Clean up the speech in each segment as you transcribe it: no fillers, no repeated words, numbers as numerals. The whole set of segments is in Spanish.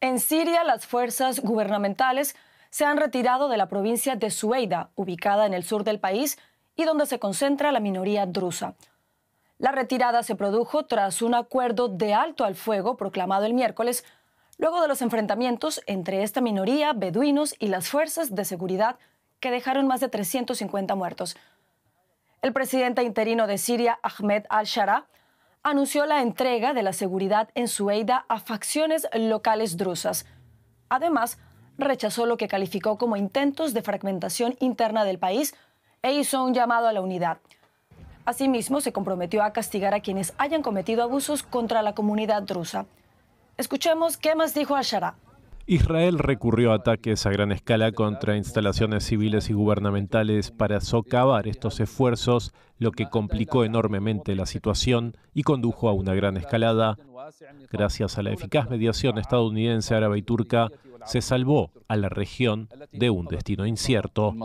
En Siria, las fuerzas gubernamentales se han retirado de la provincia de Sueida, ubicada en el sur del país y donde se concentra la minoría drusa. La retirada se produjo tras un acuerdo de alto al fuego proclamado el miércoles, luego de los enfrentamientos entre esta minoría, beduinos y las fuerzas de seguridad que dejaron más de 350 muertos. El presidente interino de Siria, Ahmed al-Sharaa, anunció la entrega de la seguridad en Sueida a facciones locales drusas. Además, rechazó lo que calificó como intentos de fragmentación interna del país e hizo un llamado a la unidad. Asimismo, se comprometió a castigar a quienes hayan cometido abusos contra la comunidad drusa. Escuchemos qué más dijo al-Sharaa. Israel recurrió a ataques a gran escala contra instalaciones civiles y gubernamentales para socavar estos esfuerzos, lo que complicó enormemente la situación y condujo a una gran escalada. Gracias a la eficaz mediación estadounidense, árabe y turca, se salvó a la región de un destino incierto.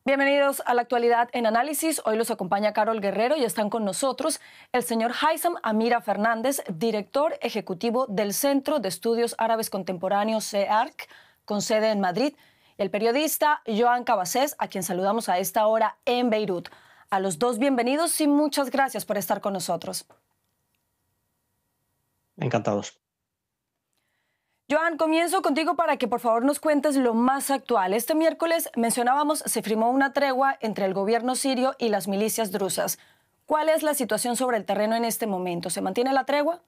Bienvenidos a la actualidad en análisis. Hoy los acompaña Carol Guerrero y están con nosotros el señor Haitham Amira Fernández, director ejecutivo del Centro de Estudios Árabes Contemporáneos CEARC, con sede en Madrid, y el periodista Joan Cabasés, a quien saludamos a esta hora en Beirut. A los dos bienvenidos y muchas gracias por estar con nosotros. Encantados. Joan, comienzo contigo para que por favor nos cuentes lo más actual. Este miércoles mencionábamos, se firmó una tregua entre el gobierno sirio y las milicias drusas. ¿Cuál es la situación sobre el terreno en este momento? ¿Se mantiene la tregua?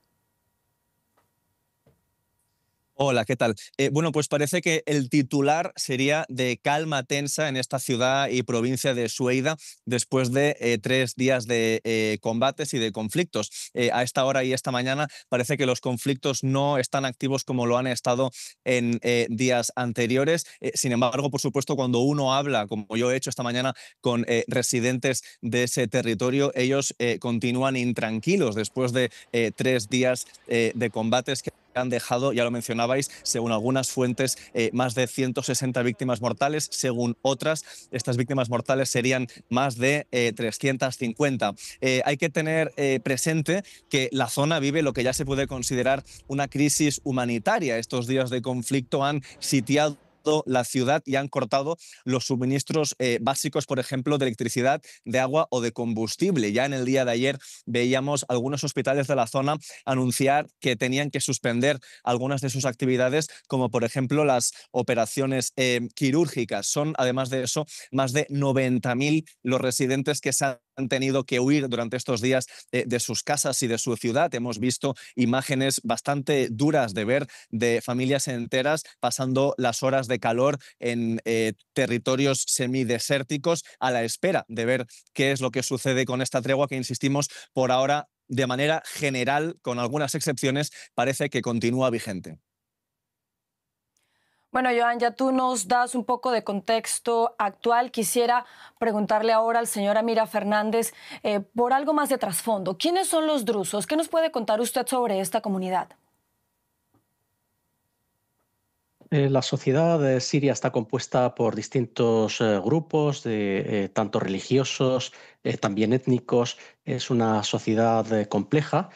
Hola, ¿qué tal? Bueno, pues parece que el titular sería de calma tensa en esta ciudad y provincia de Sueida después de 3 días de combates y de conflictos. A esta hora y esta mañana parece que los conflictos no están activos como lo han estado en días anteriores. Sin embargo, por supuesto, cuando uno habla, como yo he hecho esta mañana, con residentes de ese territorio, ellos continúan intranquilos después de 3 días de combates que han dejado, ya lo mencionabais, según algunas fuentes, más de 160 víctimas mortales. Según otras, estas víctimas mortales serían más de 350. Hay que tener presente que la zona vive lo que ya se puede considerar una crisis humanitaria. Estos días de conflicto han sitiado la ciudad y han cortado los suministros básicos, por ejemplo, de electricidad, de agua o de combustible. Ya en el día de ayer veíamos algunos hospitales de la zona anunciar que tenían que suspender algunas de sus actividades, como por ejemplo las operaciones quirúrgicas. Son, además de eso, más de 90.000 los residentes que se han tenido que huir durante estos días de sus casas y de su ciudad. Hemos visto imágenes bastante duras de ver de familias enteras pasando las horas de calor en territorios semidesérticos a la espera de ver qué es lo que sucede con esta tregua que, insistimos, por ahora, de manera general, con algunas excepciones, parece que continúa vigente. Bueno, Joan, ya tú nos das un poco de contexto actual. Quisiera preguntarle ahora al señor Amira Fernández por algo más de trasfondo. ¿Quiénes son los drusos? ¿Qué nos puede contar usted sobre esta comunidad? La sociedad siria está compuesta por distintos grupos, tanto religiosos, también étnicos. Es una sociedad compleja.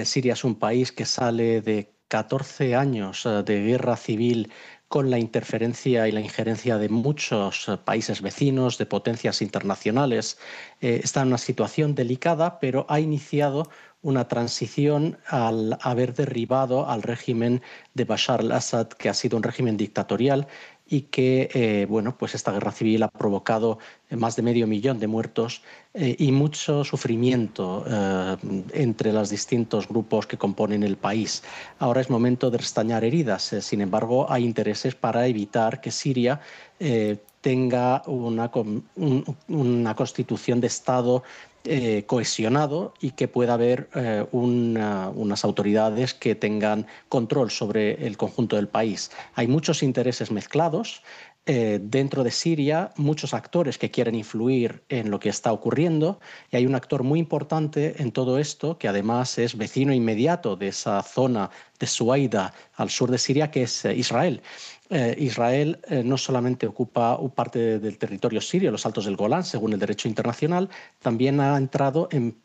Siria es un país que sale de 14 años de guerra civil con la interferencia y la injerencia de muchos países vecinos, de potencias internacionales. Está en una situación delicada, pero ha iniciado una transición al haber derribado al régimen de Bashar al-Assad, que ha sido un régimen dictatorial y que, bueno, pues esta guerra civil ha provocado más de 500.000 de muertos y mucho sufrimiento entre los distintos grupos que componen el país. Ahora es momento de restañar heridas. Sin embargo, hay intereses para evitar que Siria tenga una constitución de Estado cohesionado y que pueda haber unas autoridades que tengan control sobre el conjunto del país. Hay muchos intereses mezclados. Dentro de Siria, muchos actores que quieren influir en lo que está ocurriendo, y hay un actor muy importante en todo esto, que además es vecino inmediato de esa zona de Suaida, al sur de Siria, que es Israel. Israel no solamente ocupa parte del territorio sirio, los Altos del Golán, según el derecho internacional, también ha entrado en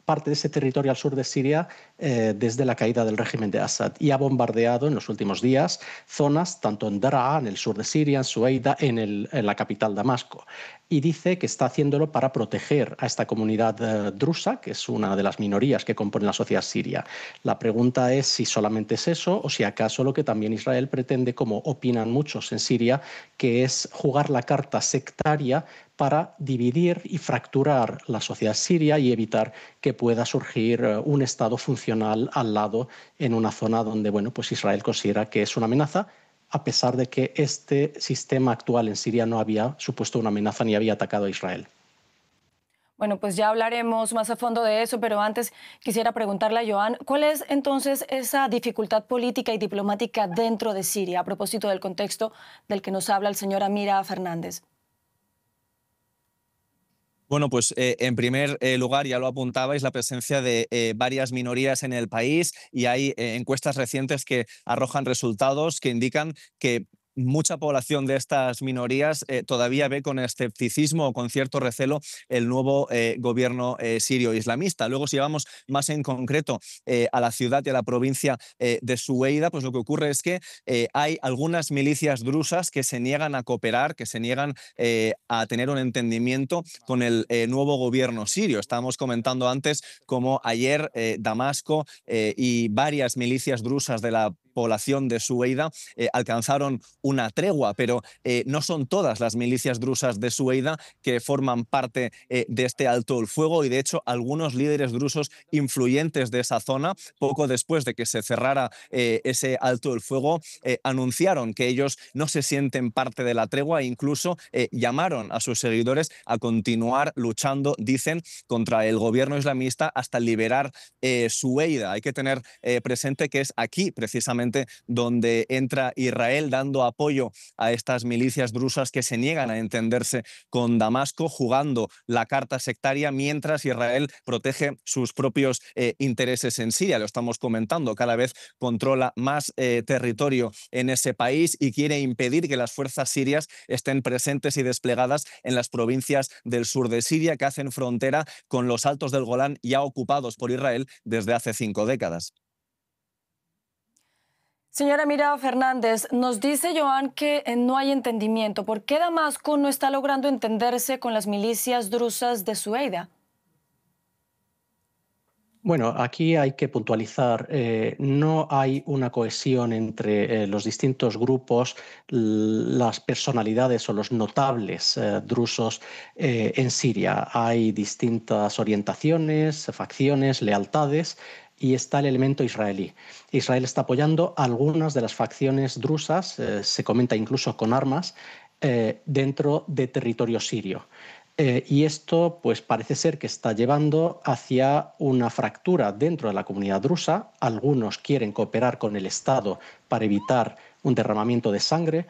parte de ese territorio al sur de Siria desde la caída del régimen de Assad y ha bombardeado en los últimos días zonas tanto en Daraa, en el sur de Siria, en Sueida, en la capital Damasco. Y dice que está haciéndolo para proteger a esta comunidad drusa, que es una de las minorías que compone la sociedad siria. La pregunta es si solamente es eso o si acaso lo que también Israel pretende, como opinan muchos en Siria, que es jugar la carta sectaria para dividir y fracturar la sociedad siria y evitar que pueda surgir un Estado funcional al lado en una zona donde pues Israel considera que es una amenaza, a pesar de que este sistema actual en Siria no había supuesto una amenaza ni había atacado a Israel. Bueno, pues ya hablaremos más a fondo de eso, pero antes quisiera preguntarle a Joan, ¿cuál es entonces esa dificultad política y diplomática dentro de Siria, a propósito del contexto del que nos habla el señor Amira Fernández? Bueno, pues en primer lugar, ya lo apuntabais, la presencia de varias minorías en el país y hay encuestas recientes que arrojan resultados que indican que mucha población de estas minorías todavía ve con escepticismo o con cierto recelo el nuevo gobierno sirio islamista. Luego, si vamos más en concreto a la ciudad y a la provincia de Sueida, pues lo que ocurre es que hay algunas milicias drusas que se niegan a cooperar, que se niegan a tener un entendimiento con el nuevo gobierno sirio. Estábamos comentando antes cómo ayer Damasco y varias milicias drusas de la población de Sueida alcanzaron una tregua, pero no son todas las milicias drusas de Sueida que forman parte de este alto el fuego y de hecho algunos líderes drusos influyentes de esa zona, poco después de que se cerrara ese alto el fuego, anunciaron que ellos no se sienten parte de la tregua e incluso llamaron a sus seguidores a continuar luchando, dicen, contra el gobierno islamista hasta liberar Sueida. Hay que tener presente que es aquí precisamente donde entra Israel dando apoyo a estas milicias drusas que se niegan a entenderse con Damasco, jugando la carta sectaria mientras Israel protege sus propios intereses en Siria. Lo estamos comentando, cada vez controla más territorio en ese país y quiere impedir que las fuerzas sirias estén presentes y desplegadas en las provincias del sur de Siria que hacen frontera con los Altos del Golán ya ocupados por Israel desde hace 5 décadas. Señora Amira Fernández, nos dice Joan que no hay entendimiento. ¿Por qué Damasco no está logrando entenderse con las milicias drusas de Sueida? Bueno, aquí hay que puntualizar, no hay una cohesión entre los distintos grupos, las personalidades o los notables drusos en Siria. Hay distintas orientaciones, facciones, lealtades y está el elemento israelí. Israel está apoyando a algunas de las facciones drusas, se comenta incluso con armas, dentro de territorio sirio. Y esto pues parece ser que está llevando hacia una fractura dentro de la comunidad drusa. Algunos quieren cooperar con el Estado para evitar un derramamiento de sangre,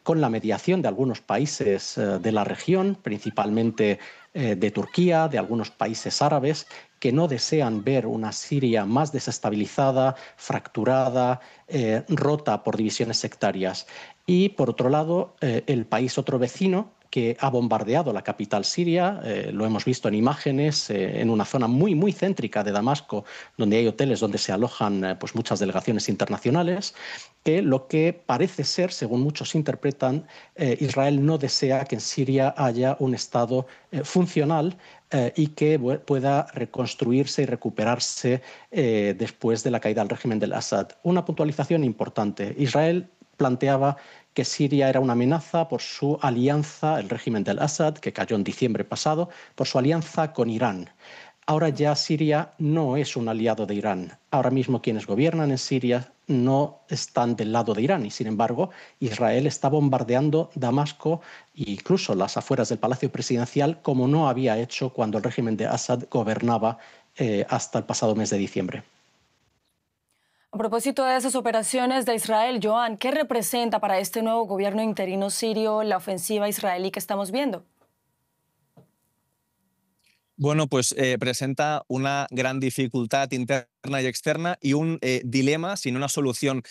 con la mediación de algunos países de la región, principalmente de Turquía, de algunos países árabes, que no desean ver una Siria más desestabilizada, fracturada, rota por divisiones sectarias. Y por otro lado, el país otro vecino, que ha bombardeado la capital siria, lo hemos visto en imágenes, en una zona muy, muy céntrica de Damasco, donde hay hoteles donde se alojan pues muchas delegaciones internacionales, que lo que parece ser, según muchos interpretan, Israel no desea que en Siria haya un Estado funcional y que pueda reconstruirse y recuperarse después de la caída del régimen del Assad. Una puntualización importante. Israel planteaba que Siria era una amenaza por su alianza, el régimen del Assad, que cayó en diciembre pasado, por su alianza con Irán. Ahora ya Siria no es un aliado de Irán. Ahora mismo quienes gobiernan en Siria no están del lado de Irán y, sin embargo, Israel está bombardeando Damasco e incluso las afueras del Palacio Presidencial como no había hecho cuando el régimen de Assad gobernaba hasta el pasado mes de diciembre. A propósito de esas operaciones de Israel, Joan, ¿qué representa para este nuevo gobierno interino sirio la ofensiva israelí que estamos viendo? Bueno, pues presenta una gran dificultad interna y externa y un dilema sin una solución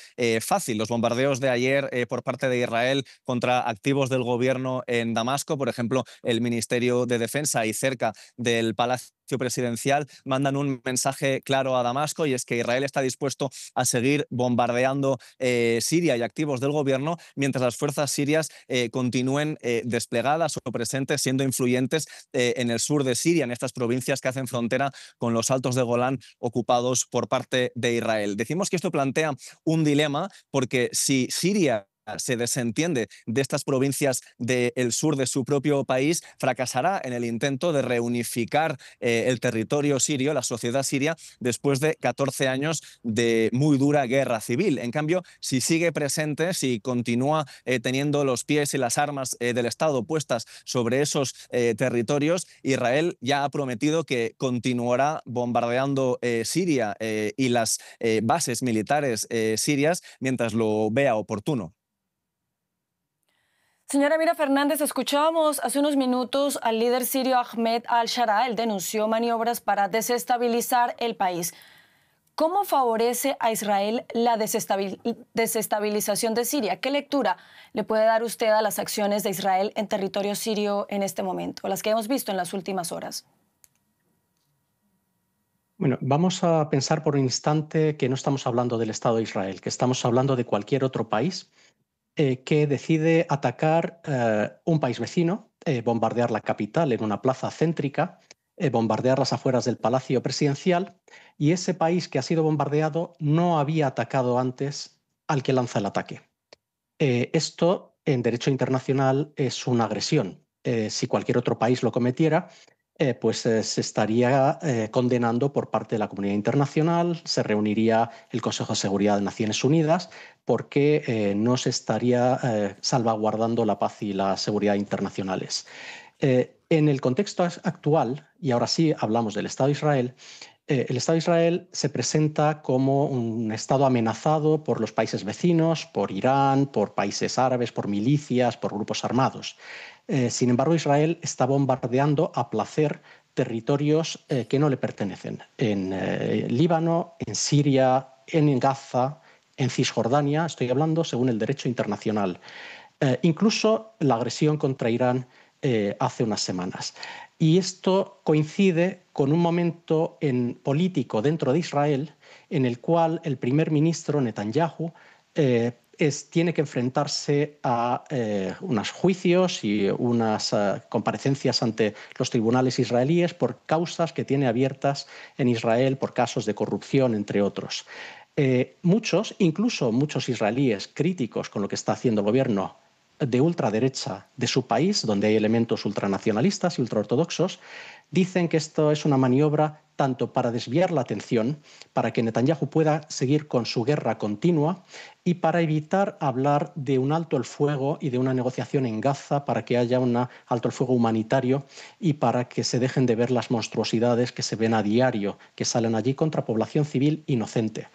fácil. Los bombardeos de ayer por parte de Israel contra activos del gobierno en Damasco, por ejemplo, el Ministerio de Defensa y cerca del Palacio Presidencial, mandan un mensaje claro a Damasco, y es que Israel está dispuesto a seguir bombardeando Siria y activos del gobierno mientras las fuerzas sirias continúen desplegadas o presentes, siendo influyentes en el sur de Siria, en estas provincias que hacen frontera con los Altos de Golán ocupados por parte de Israel. Decimos que esto plantea un dilema porque si Siria se desentiende de estas provincias del sur de su propio país, fracasará en el intento de reunificar el territorio sirio, la sociedad siria, después de 14 años de muy dura guerra civil. En cambio, si sigue presente, si continúa teniendo los pies y las armas del Estado puestas sobre esos territorios, Israel ya ha prometido que continuará bombardeando Siria y las bases militares sirias mientras lo vea oportuno. Señora Mira Fernández, escuchábamos hace unos minutos al líder sirio Ahmed al-Sharaa. Él denunció maniobras para desestabilizar el país. ¿Cómo favorece a Israel la desestabilización de Siria? ¿Qué lectura le puede dar usted a las acciones de Israel en territorio sirio en este momento, las que hemos visto en las últimas horas? Bueno, vamos a pensar por un instante que no estamos hablando del Estado de Israel, que estamos hablando de cualquier otro país que decide atacar un país vecino, bombardear la capital en una plaza céntrica, bombardear las afueras del Palacio Presidencial, y ese país que ha sido bombardeado no había atacado antes al que lanza el ataque. Esto, en derecho internacional, es una agresión. Si cualquier otro país lo cometiera, pues se estaría condenando por parte de la comunidad internacional, se reuniría el Consejo de Seguridad de Naciones Unidas, porque no se estaría salvaguardando la paz y la seguridad internacionales. En el contexto actual, y ahora sí hablamos del Estado de Israel, el Estado de Israel se presenta como un Estado amenazado por los países vecinos, por Irán, por países árabes, por milicias, por grupos armados. Sin embargo, Israel está bombardeando a placer territorios que no le pertenecen. En Líbano, en Siria, en Gaza, en Cisjordania, estoy hablando según el derecho internacional. Incluso la agresión contra Irán hace unas semanas. Y esto coincide con un momento político dentro de Israel en el cual el primer ministro Netanyahu tiene que enfrentarse a unos juicios y unas comparecencias ante los tribunales israelíes por causas que tiene abiertas en Israel por casos de corrupción, entre otros. Incluso muchos israelíes críticos con lo que está haciendo el gobierno de ultraderecha de su país, donde hay elementos ultranacionalistas y ultraortodoxos, dicen que esto es una maniobra tanto para desviar la atención, para que Netanyahu pueda seguir con su guerra continua y para evitar hablar de un alto el fuego y de una negociación en Gaza para que haya un alto el fuego humanitario y para que se dejen de ver las monstruosidades que se ven a diario, que salen allí contra población civil inocente.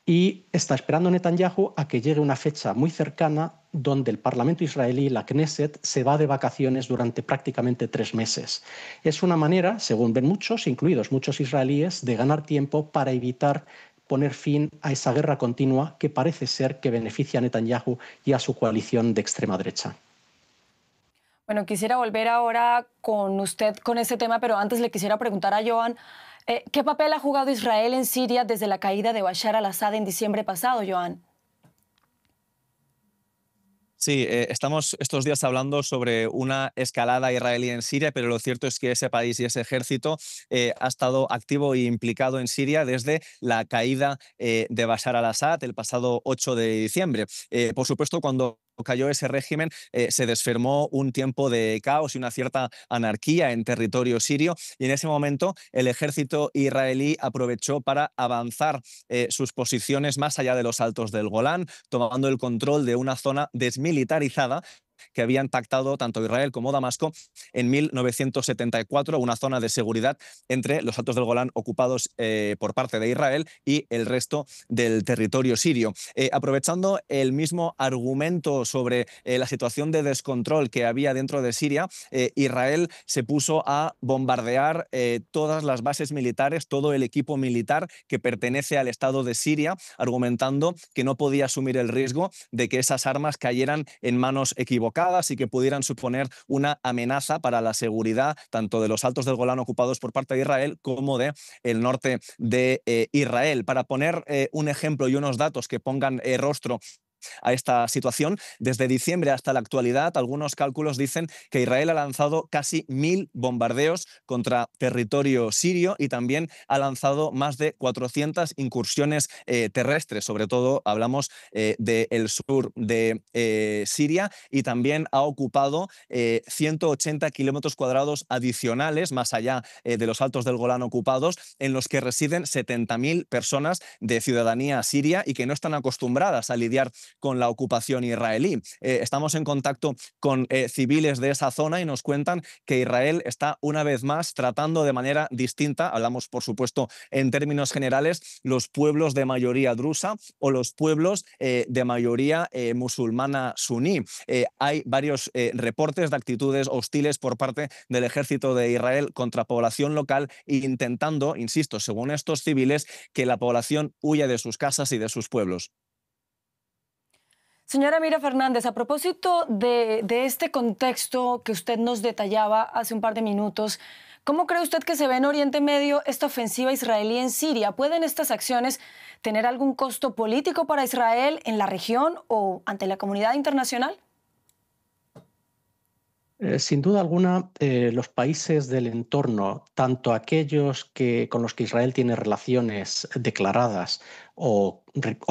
Y está esperando Netanyahu a que llegue una fecha muy cercana donde el Parlamento israelí, la Knesset, se va de vacaciones durante prácticamente 3 meses. Es una manera, según ven muchos, incluidos muchos israelíes, de ganar tiempo para evitar poner fin a esa guerra continua que parece ser que beneficia a Netanyahu y a su coalición de extrema derecha. Bueno, quisiera volver ahora con usted con ese tema, pero antes le quisiera preguntar a Joan, ¿qué papel ha jugado Israel en Siria desde la caída de Bashar al-Assad en diciembre pasado, Joan? Sí, estamos estos días hablando sobre una escalada israelí en Siria, pero lo cierto es que ese país y ese ejército ha estado activo e implicado en Siria desde la caída de Bashar al-Assad el pasado 8 de diciembre. Por supuesto, cuando cayó ese régimen, se desfermó un tiempo de caos y una cierta anarquía en territorio sirio, y en ese momento el ejército israelí aprovechó para avanzar sus posiciones más allá de los Altos del Golán, tomando el control de una zona desmilitarizada que habían pactado tanto Israel como Damasco en 1974, una zona de seguridad entre los Altos del Golán ocupados por parte de Israel y el resto del territorio sirio. Aprovechando el mismo argumento sobre la situación de descontrol que había dentro de Siria, Israel se puso a bombardear todas las bases militares, todo el equipo militar que pertenece al Estado de Siria, argumentando que no podía asumir el riesgo de que esas armas cayeran en manos equivocadas y que pudieran suponer una amenaza para la seguridad tanto de los Altos del Golán ocupados por parte de Israel como de el norte de Israel. Para poner un ejemplo y unos datos que pongan rostro a esta situación, desde diciembre hasta la actualidad, algunos cálculos dicen que Israel ha lanzado casi 1000 bombardeos contra territorio sirio y también ha lanzado más de 400 incursiones terrestres. Sobre todo hablamos del sur de Siria, y también ha ocupado 180 kilómetros cuadrados adicionales más allá de los Altos del Golán ocupados, en los que residen 70.000 personas de ciudadanía siria y que no están acostumbradas a lidiar con la ocupación israelí. Estamos en contacto con civiles de esa zona y nos cuentan que Israel está una vez más tratando de manera distinta, hablamos por supuesto en términos generales, los pueblos de mayoría drusa o los pueblos de mayoría musulmana suní. Hay varios reportes de actitudes hostiles por parte del ejército de Israel contra población local, intentando, insisto, según estos civiles, que la población huya de sus casas y de sus pueblos. Señora Mira Fernández, a propósito de este contexto que usted nos detallaba hace un par de minutos, ¿cómo cree usted que se ve en Oriente Medio esta ofensiva israelí en Siria? ¿Pueden estas acciones tener algún costo político para Israel en la región o ante la comunidad internacional? Sin duda alguna, los países del entorno, tanto aquellos con los que Israel tiene relaciones declaradas o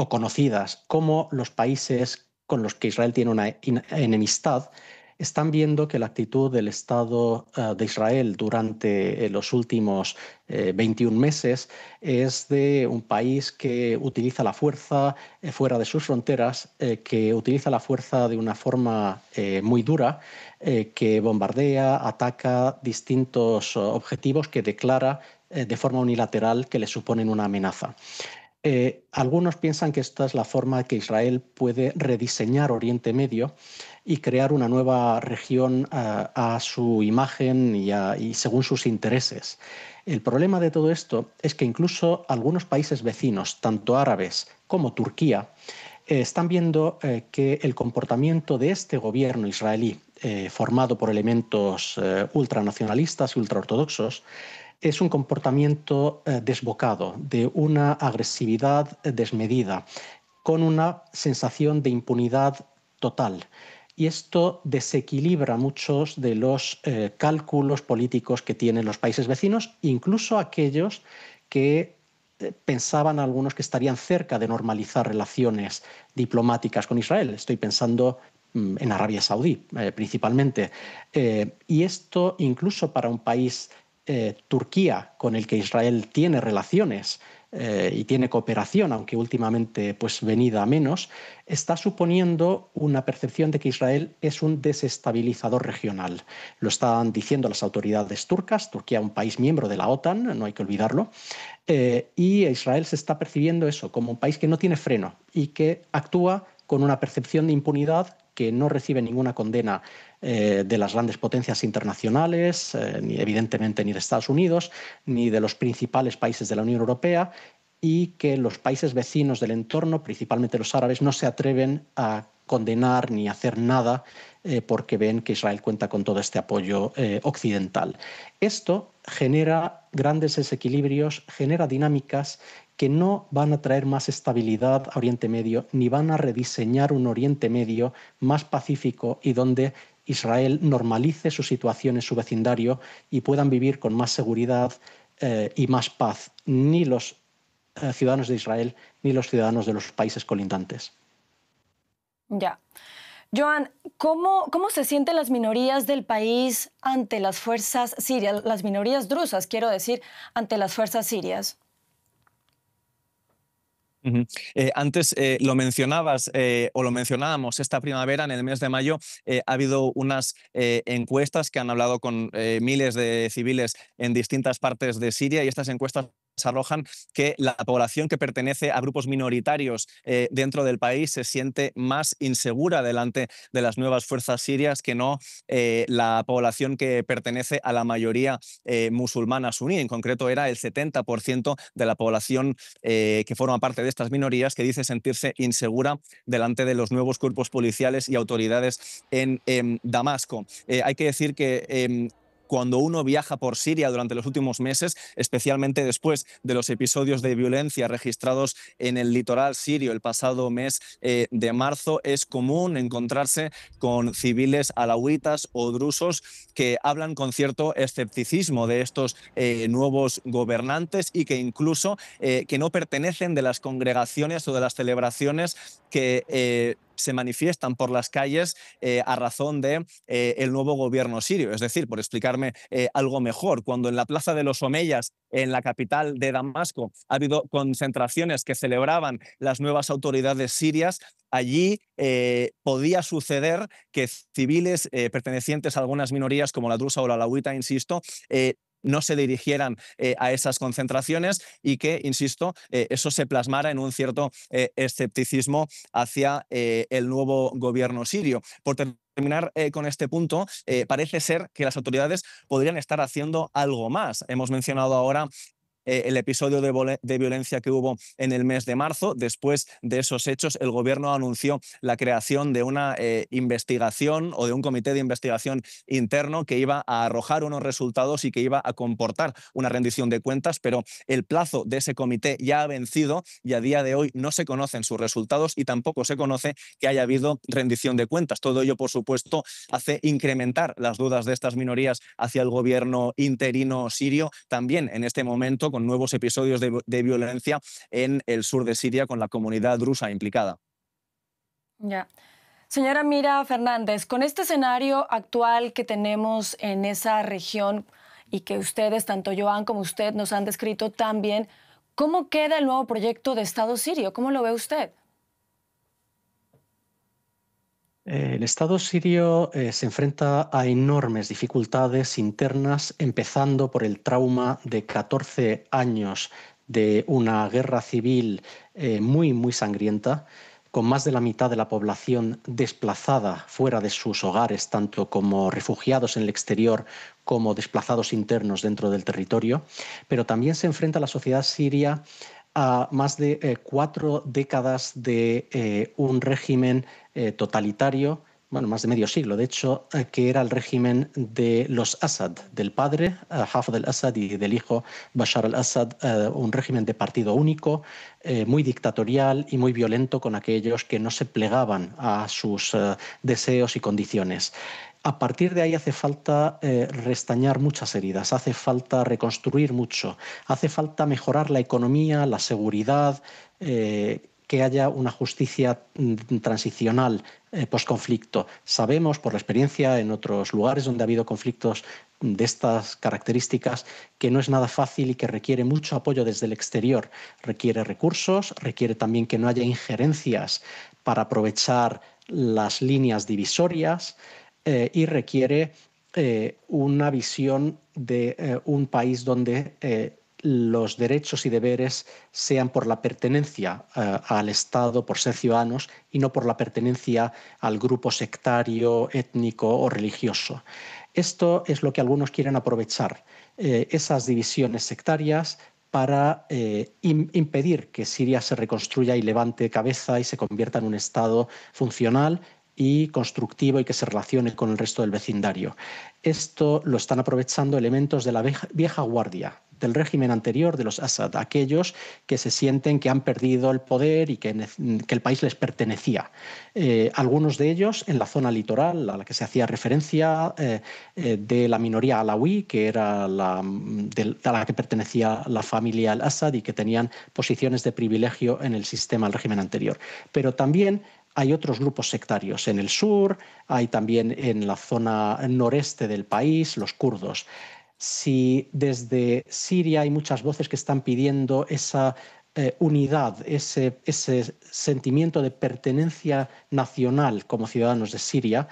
conocidas, como los países con los que Israel tiene una enemistad, están viendo que la actitud del Estado de Israel durante los últimos 21 meses es de un país que utiliza la fuerza fuera de sus fronteras, que utiliza la fuerza de una forma muy dura, que bombardea, ataca distintos objetivos que declara de forma unilateral que le suponen una amenaza. Algunos piensan que esta es la forma que Israel puede rediseñar Oriente Medio y crear una nueva región a su imagen y según sus intereses. El problema de todo esto es que incluso algunos países vecinos, tanto árabes como Turquía, están viendo que el comportamiento de este gobierno israelí, formado por elementos ultranacionalistas y ultraortodoxos, es un comportamiento desbocado, de una agresividad desmedida, con una sensación de impunidad total. Y esto desequilibra muchos de los cálculos políticos que tienen los países vecinos, incluso aquellos que pensaban algunos que estarían cerca de normalizar relaciones diplomáticas con Israel. Estoy pensando en Arabia Saudí, principalmente. Y esto, incluso para un país, Turquía, con el que Israel tiene relaciones y tiene cooperación, aunque últimamente pues venida a menos, está suponiendo una percepción de que Israel es un desestabilizador regional. Lo están diciendo las autoridades turcas, Turquía es un país miembro de la OTAN, no hay que olvidarlo, y Israel se está percibiendo eso como un país que no tiene freno y que actúa con una percepción de impunidad, que no recibe ninguna condena de las grandes potencias internacionales, ni evidentemente ni de Estados Unidos, ni de los principales países de la Unión Europea, y que los países vecinos del entorno, principalmente los árabes, no se atreven a condenar ni a hacer nada porque ven que Israel cuenta con todo este apoyo occidental. Esto genera grandes desequilibrios, genera dinámicas que no van a traer más estabilidad a Oriente Medio, ni van a rediseñar un Oriente Medio más pacífico y donde Israel normalice su situación en su vecindario y puedan vivir con más seguridad y más paz, ni los ciudadanos de Israel ni los ciudadanos de los países colindantes. Ya. Joan, ¿cómo se sienten las minorías del país ante las fuerzas sirias, las minorías drusas, quiero decir, ante las fuerzas sirias? Ujú. Antes lo mencionabas o lo mencionábamos esta primavera, en el mes de mayo, ha habido unas encuestas que han hablado con miles de civiles en distintas partes de Siria y estas encuestas arrojan que la población que pertenece a grupos minoritarios dentro del país se siente más insegura delante de las nuevas fuerzas sirias que no la población que pertenece a la mayoría musulmana suní. En concreto era el 70% de la población que forma parte de estas minorías que dice sentirse insegura delante de los nuevos cuerpos policiales y autoridades en Damasco. Hay que decir que cuando uno viaja por Siria durante los últimos meses, especialmente después de los episodios de violencia registrados en el litoral sirio el pasado mes de marzo, es común encontrarse con civiles alauitas o drusos que hablan con cierto escepticismo de estos nuevos gobernantes y que incluso que no pertenecen de las congregaciones o de las celebraciones que se manifiestan por las calles a razón de el nuevo gobierno sirio. Es decir, por explicarme algo mejor, cuando en la Plaza de los Omeyas, en la capital de Damasco, ha habido concentraciones que celebraban las nuevas autoridades sirias, allí podía suceder que civiles pertenecientes a algunas minorías como la drusa o la alauita, insisto, no se dirigieran a esas concentraciones y que, insisto, eso se plasmara en un cierto escepticismo hacia el nuevo gobierno sirio. Por terminar con este punto, parece ser que las autoridades podrían estar haciendo algo más. Hemos mencionado ahora el episodio de violencia que hubo en el mes de marzo. Después de esos hechos, el gobierno anunció la creación de una investigación o de un comité de investigación interno que iba a arrojar unos resultados y que iba a comportar una rendición de cuentas, pero el plazo de ese comité ya ha vencido y a día de hoy no se conocen sus resultados y tampoco se conoce que haya habido rendición de cuentas. Todo ello, por supuesto, hace incrementar las dudas de estas minorías hacia el gobierno interino sirio, también en este momento con nuevos episodios de violencia en el sur de Siria con la comunidad drusa implicada. Ya. Señora Mira Fernández, con este escenario actual que tenemos en esa región y que ustedes, tanto Joan como usted, nos han descrito tan bien, ¿cómo queda el nuevo proyecto de Estado sirio? ¿Cómo lo ve usted? El Estado sirio se enfrenta a enormes dificultades internas, empezando por el trauma de 14 años de una guerra civil muy sangrienta, con más de la mitad de la población desplazada fuera de sus hogares, tanto como refugiados en el exterior como desplazados internos dentro del territorio. Pero también se enfrenta la sociedad siria a más de 4 décadas de un régimen totalitario, bueno, más de medio siglo, de hecho, que era el régimen de los Assad, del padre Hafez al-Assad y del hijo Bashar al-Assad, un régimen de partido único, muy dictatorial y muy violento con aquellos que no se plegaban a sus deseos y condiciones. A partir de ahí hace falta restañar muchas heridas, hace falta reconstruir mucho, hace falta mejorar la economía, la seguridad, que haya una justicia transicional posconflicto. Sabemos por la experiencia en otros lugares donde ha habido conflictos de estas características que no es nada fácil y que requiere mucho apoyo desde el exterior. Requiere recursos, requiere también que no haya injerencias para aprovechar las líneas divisorias, y requiere una visión de un país donde los derechos y deberes sean por la pertenencia al Estado, por ser ciudadanos, y no por la pertenencia al grupo sectario, étnico o religioso. Esto es lo que algunos quieren aprovechar, esas divisiones sectarias, para impedir que Siria se reconstruya y levante cabeza y se convierta en un Estado funcional y constructivo y que se relacione con el resto del vecindario. Esto lo están aprovechando elementos de la vieja guardia, del régimen anterior de los Assad, aquellos que se sienten que han perdido el poder y que el país les pertenecía. Algunos de ellos en la zona litoral a la que se hacía referencia, de la minoría alauí, que era a la que pertenecía la familia al-Assad y que tenían posiciones de privilegio en el sistema del régimen anterior. Pero también hay otros grupos sectarios en el sur, hay también en la zona noreste del país, los kurdos. Si desde Siria hay muchas voces que están pidiendo esa unidad, ese sentimiento de pertenencia nacional como ciudadanos de Siria,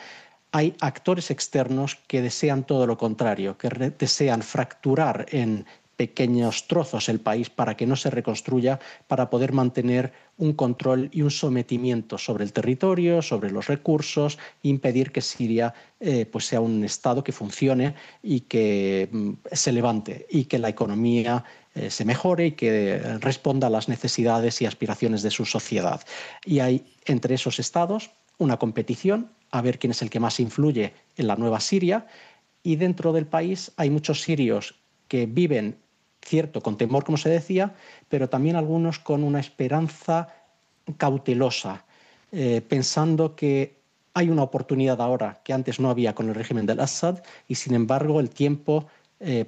hay actores externos que desean todo lo contrario, que desean fracturar en pequeños trozos el país para que no se reconstruya, para poder mantener un control y un sometimiento sobre el territorio, sobre los recursos, impedir que Siria pues sea un Estado que funcione y que se levante y que la economía se mejore y que responda a las necesidades y aspiraciones de su sociedad. Y hay entre esos estados una competición a ver quién es el que más influye en la nueva Siria, y dentro del país hay muchos sirios que viven, cierto, con temor, como se decía, pero también algunos con una esperanza cautelosa, pensando que hay una oportunidad ahora que antes no había con el régimen del Assad, y sin embargo el tiempo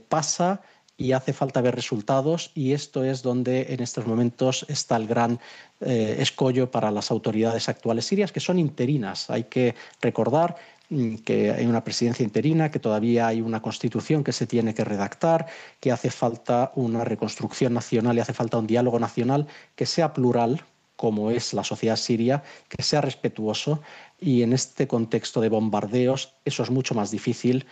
pasa y hace falta ver resultados, y esto es donde en estos momentos está el gran escollo para las autoridades actuales sirias, que son interinas. Hay que recordar que hay una presidencia interina, que todavía hay una constitución que se tiene que redactar, que hace falta una reconstrucción nacional y hace falta un diálogo nacional que sea plural, como es la sociedad siria, que sea respetuoso, y en este contexto de bombardeos eso es mucho más difícil.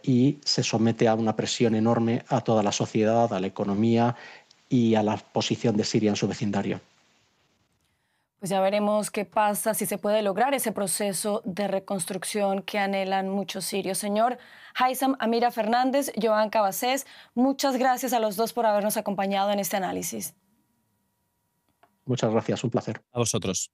Y se somete a una presión enorme a toda la sociedad, a la economía y a la posición de Siria en su vecindario. Pues ya veremos qué pasa, si se puede lograr ese proceso de reconstrucción que anhelan muchos sirios. Señor Haitham Amira Fernández, Joan Cabasés, muchas gracias a los dos por habernos acompañado en este análisis. Muchas gracias, un placer. A vosotros.